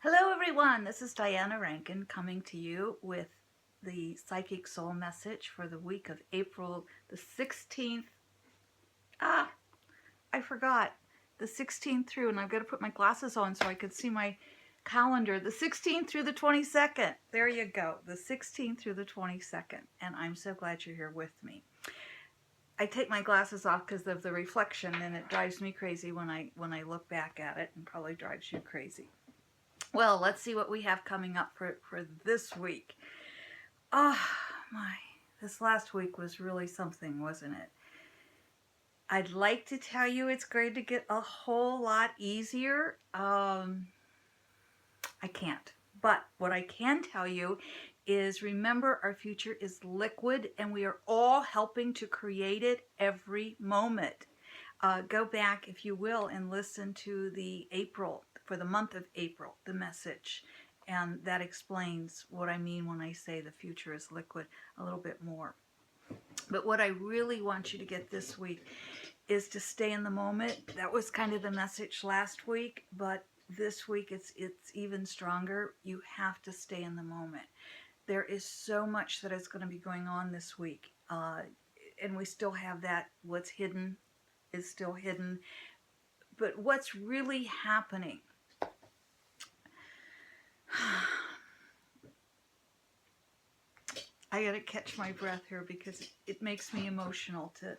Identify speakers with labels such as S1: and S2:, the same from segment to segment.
S1: Hello everyone, this is Diana Rankin coming to you with the Psychic Soul message for the week of April the 16th. Ah, I forgot. The 16th through, and I've got to put my glasses on so I can see my calendar. The 16th through the 22nd. There you go. The 16th through the 22nd. And I'm so glad you're here with me. I take my glasses off because of the reflection, and it drives me crazy when I look back at it, and probably drives you crazy. Well, let's see what we have coming up for this week. Oh, my. This last week was really something, wasn't it? I'd like to tell you it's going to get a whole lot easier. I can't. But what I can tell you is remember our future is liquid and we are all helping to create it every moment. Go back, if you will, and listen to for the month of April, the message. And that explains what I mean when I say the future is liquid a little bit more. But what I really want you to get this week is to stay in the moment. That was kind of the message last week, but this week it's even stronger. You have to stay in the moment. There is so much that is going to be going on this week. And we still have that. What's hidden is still hidden. But what's really happening? I gotta catch my breath here because it makes me emotional to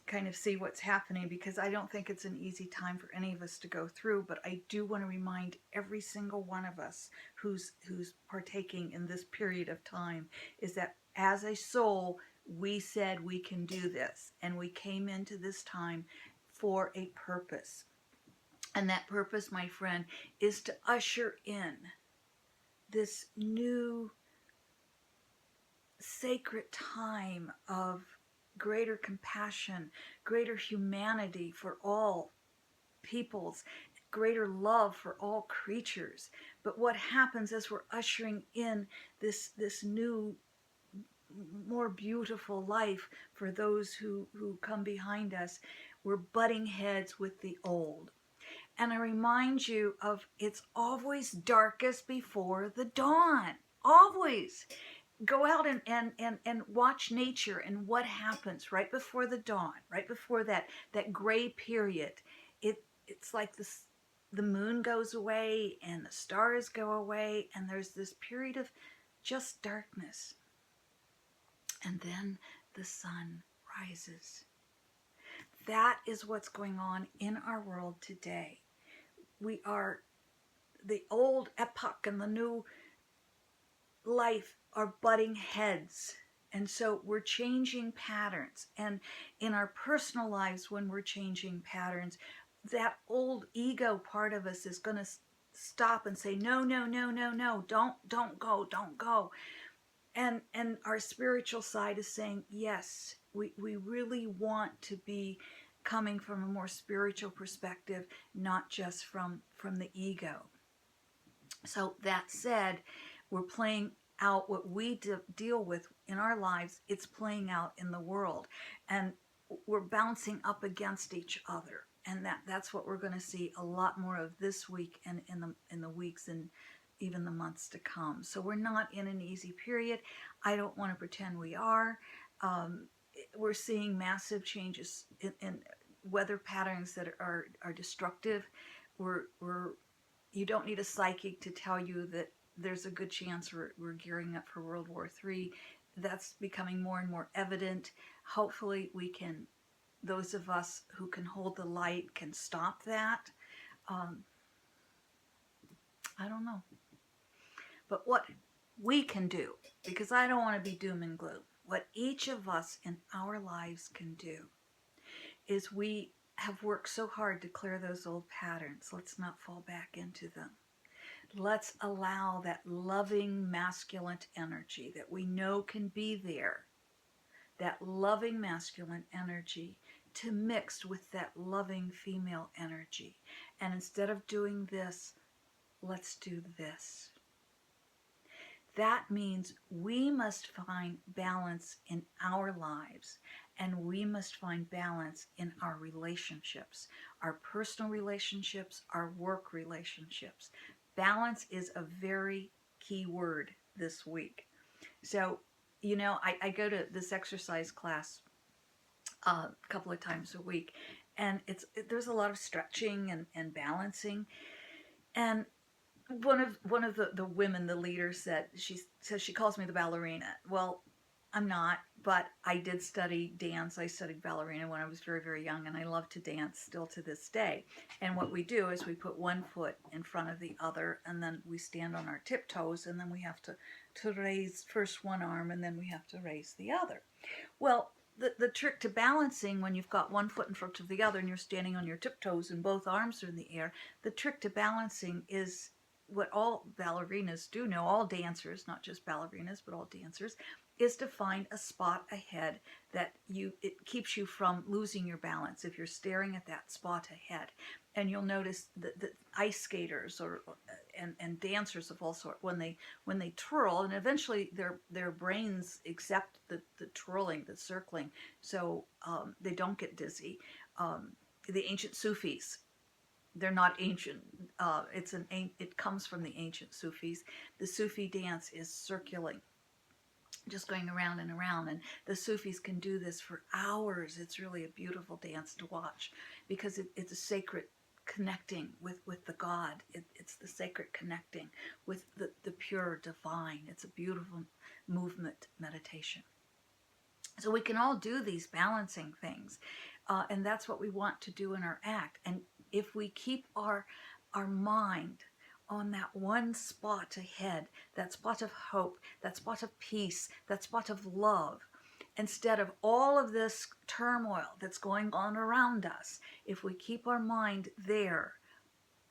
S1: kind of see what's happening, because I don't think it's an easy time for any of us to go through, but I do want to remind every single one of us who's partaking in this period of time is that as a soul, we said we can do this, and we came into this time for a purpose. And that purpose, my friend, is to usher in this new sacred time of greater compassion, greater humanity for all peoples, greater love for all creatures. But what happens as we're ushering in this new, more beautiful life for those who come behind us, we're butting heads with the old. And I remind you of it's always darkest before the dawn. Always. Go out and watch nature and what happens right before the dawn, right before that gray period. It's like the moon goes away and the stars go away, and there's this period of just darkness. And then the sun rises. That is what's going on in our world today. We are the old epoch and the new life are butting heads. And so we're changing patterns. And in our personal lives, when we're changing patterns, that old ego part of us is going to stop and say, no, no, no, no, no, don't go, don't go. And our spiritual side is saying, yes, we really want to be coming from a more spiritual perspective, not just from the ego. So that said, we're playing out what we deal with in our lives. It's playing out in the world, and we're bouncing up against each other, and that's what we're going to see a lot more of this week and in the weeks and even the months to come. So we're not in an easy period. I don't want to pretend we are. We're seeing massive changes in weather patterns that are destructive. You don't need a psychic to tell you that there's a good chance we're gearing up for World War III. That's becoming more and more evident. Hopefully we can, those of us who can hold the light, can stop that. I don't know. But what we can do, because I don't want to be doom and gloom, what each of us in our lives can do is we have worked so hard to clear those old patterns. Let's not fall back into them. Let's allow that loving masculine energy that we know can be there, that loving masculine energy, to mix with that loving female energy. And instead of doing this, let's do this. That means we must find balance in our lives, and we must find balance in our relationships, our personal relationships, our work relationships. Balance is a very key word this week. So, you know, I go to this exercise class a couple of times a week, and there's a lot of stretching and balancing. And one of the women, the leader, said, she says she calls me the ballerina. Well, I'm not, but I did study dance. I studied ballerina when I was very, very young, and I love to dance still to this day. And what we do is we put one foot in front of the other, and then we stand on our tiptoes, and then we have to raise first one arm, and then we have to raise the other. Well, the trick to balancing when you've got one foot in front of the other and you're standing on your tiptoes and both arms are in the air, the trick to balancing is what all ballerinas do know, all dancers, not just ballerinas, but all dancers, is to find a spot ahead that it keeps you from losing your balance if you're staring at that spot ahead. And you'll notice that the ice skaters and dancers of all sorts, when they twirl, and eventually their brains accept the twirling, the circling, so they don't get dizzy. The ancient Sufis, they're not ancient. It comes from the ancient Sufis. The Sufi dance is circling, just going around and around, and the Sufis can do this for hours. It's really a beautiful dance to watch because it's a sacred connecting with the God. It's the sacred connecting with the pure divine. It's a beautiful movement meditation. So we can all do these balancing things, and that's what we want to do in our act. And if we keep our mind on that one spot ahead, that spot of hope, that spot of peace, that spot of love, instead of all of this turmoil that's going on around us, if we keep our mind there,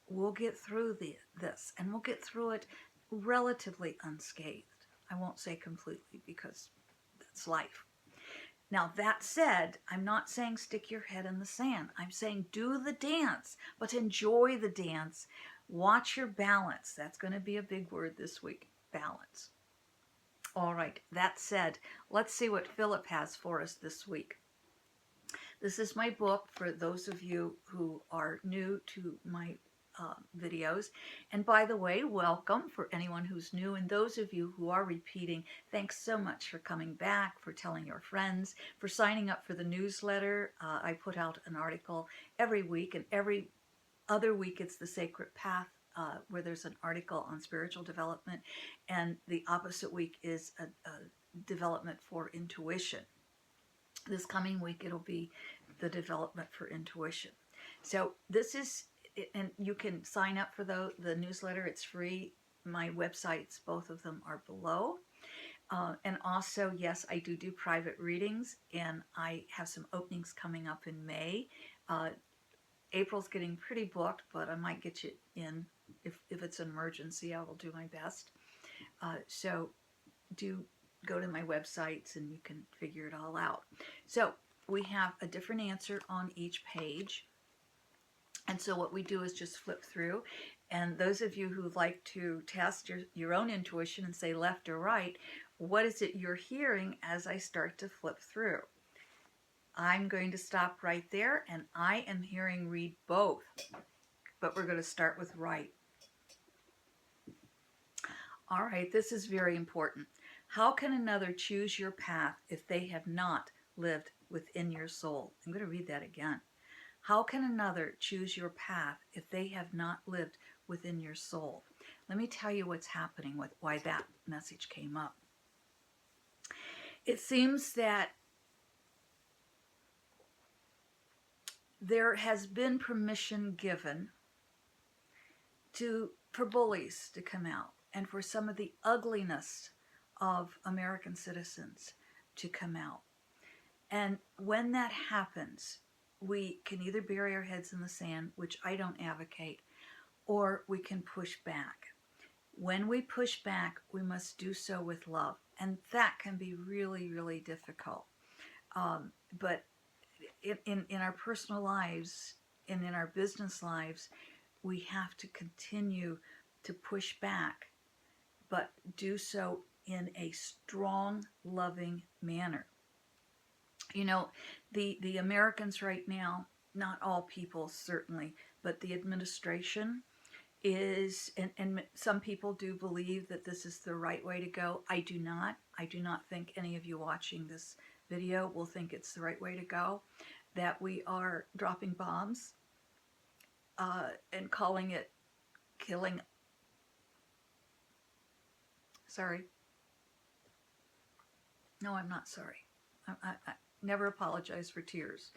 S1: we'll get through this, and we'll get through it relatively unscathed. I won't say completely, because that's life. Now, that said, I'm not saying stick your head in the sand. I'm saying do the dance, but enjoy the dance. Watch your balance. That's going to be a big word this week, balance. All right, that said, let's see what Philip has for us this week. This is my book for those of you who are new to my videos. And by the way, welcome for anyone who's new, and those of you who are repeating, thanks so much for coming back, for telling your friends, for signing up for the newsletter. I put out an article every week, and every other week it's the Sacred Path, where there's an article on spiritual development, and the opposite week is a development for intuition. This coming week it'll be the development for intuition. So this is, and you can sign up for the newsletter. It's free. My websites, both of them, are below. And also, yes, I do private readings, and I have some openings coming up in May. April's getting pretty booked, but I might get you in. If it's an emergency, I will do my best. So do go to my websites and you can figure it all out. So we have a different answer on each page. And so what we do is just flip through. And those of you who like to test your own intuition and say left or right, what is it you're hearing as I start to flip through? I'm going to stop right there, and I am hearing read both. But we're going to start with right. All right, this is very important. How can another choose your path if they have not lived within your soul? I'm going to read that again. How can another choose your path if they have not lived within your soul? Let me tell you what's happening with why that message came up. It seems that there has been permission given for bullies to come out, and for some of the ugliness of American citizens to come out. And when that happens, we can either bury our heads in the sand, which I don't advocate, or we can push back. When we push back, we must do so with love, and that can be really, really difficult. But in our personal lives and in our business lives, we have to continue to push back, but do so in a strong, loving manner. You know, the Americans right now, not all people certainly, but the administration is, and some people do believe that this is the right way to go. I do not. I do not think any of you watching this video will think it's the right way to go, that we are dropping bombs and calling it killing. Sorry. No, I'm not sorry. I never apologize for tears.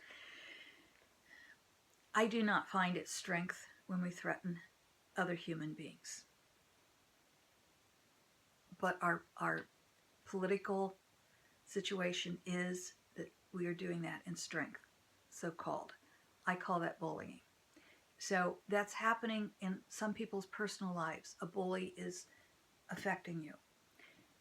S1: I do not find it strength when we threaten other human beings. But our political situation is that we are doing that in strength, so-called. I call that bullying. So that's happening in some people's personal lives. A bully is affecting you.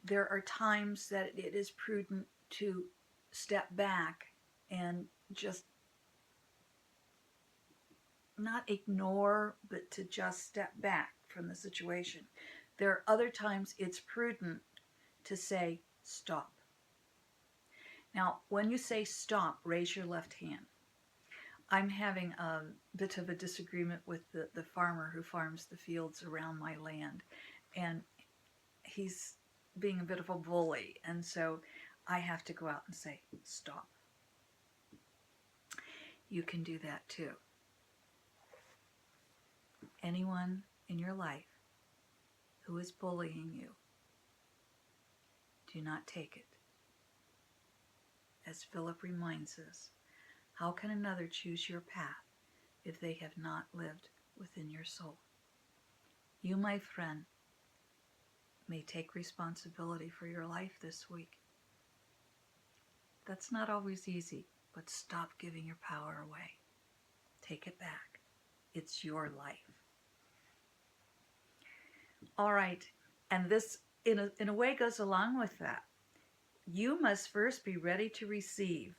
S1: There are times that it is prudent to step back and just not ignore, but to just step back from the situation. There are other times it's prudent to say, stop. Now, when you say stop, raise your left hand. I'm having a bit of a disagreement with the farmer who farms the fields around my land, and he's being a bit of a bully, and so I have to go out and say, stop. You can do that too. Anyone in your life who is bullying you, do not take it. As Philip reminds us, how can another choose your path if they have not lived within your soul? You, my friend, may take responsibility for your life this week. That's not always easy, but stop giving your power away. Take it back. It's your life. All right, and this in a way goes along with that. You must first be ready to receive,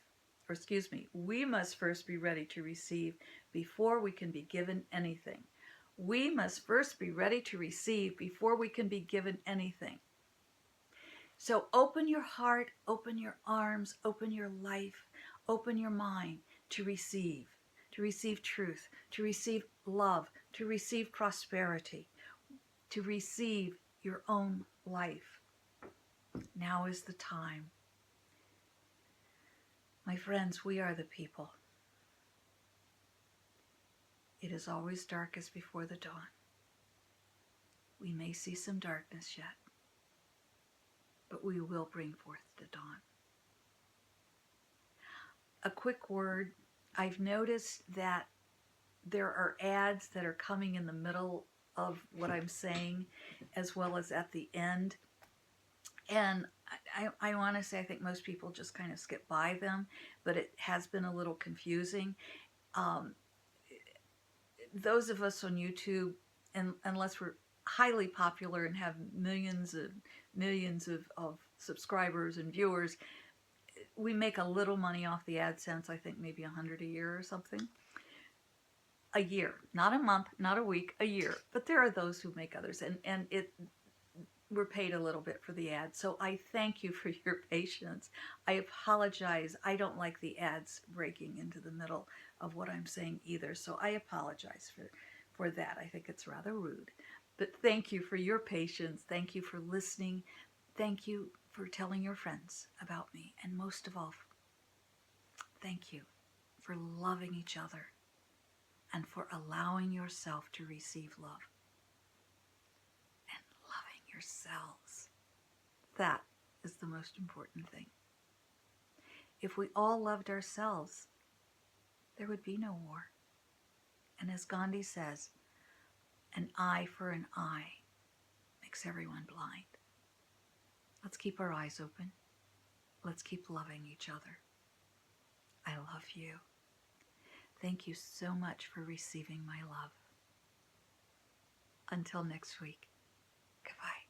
S1: or excuse me, we must first be ready to receive before we can be given anything. We must first be ready to receive before we can be given anything. So open your heart, open your arms, open your life, open your mind to receive truth, to receive love, to receive prosperity, to receive your own life. Now is the time. My friends, we are the people. It is always darkest before the dawn. We may see some darkness yet, but we will bring forth the dawn. A quick word. I've noticed that there are ads that are coming in the middle of what I'm saying, as well as at the end. And I want to say I think most people just kind of skip by them, but it has been a little confusing. Those of us on YouTube, unless we're highly popular and have millions of subscribers and viewers, we make a little money off the AdSense. I think maybe $100 a year or something. A year, not a month, not a week, a year. But there are those who make others, and we're paid a little bit for the ads. So I thank you for your patience. I apologize. I don't like the ads breaking into the middle of what I'm saying either. So I apologize for that. I think it's rather rude. But thank you for your patience. Thank you for listening. Thank you for telling your friends about me. And most of all, thank you for loving each other and for allowing yourself to receive love and loving yourselves. That is the most important thing. If we all loved ourselves, there would be no war. And as Gandhi says, an eye for an eye makes everyone blind. Let's keep our eyes open. Let's keep loving each other. I love you. Thank you so much for receiving my love. Until next week, goodbye.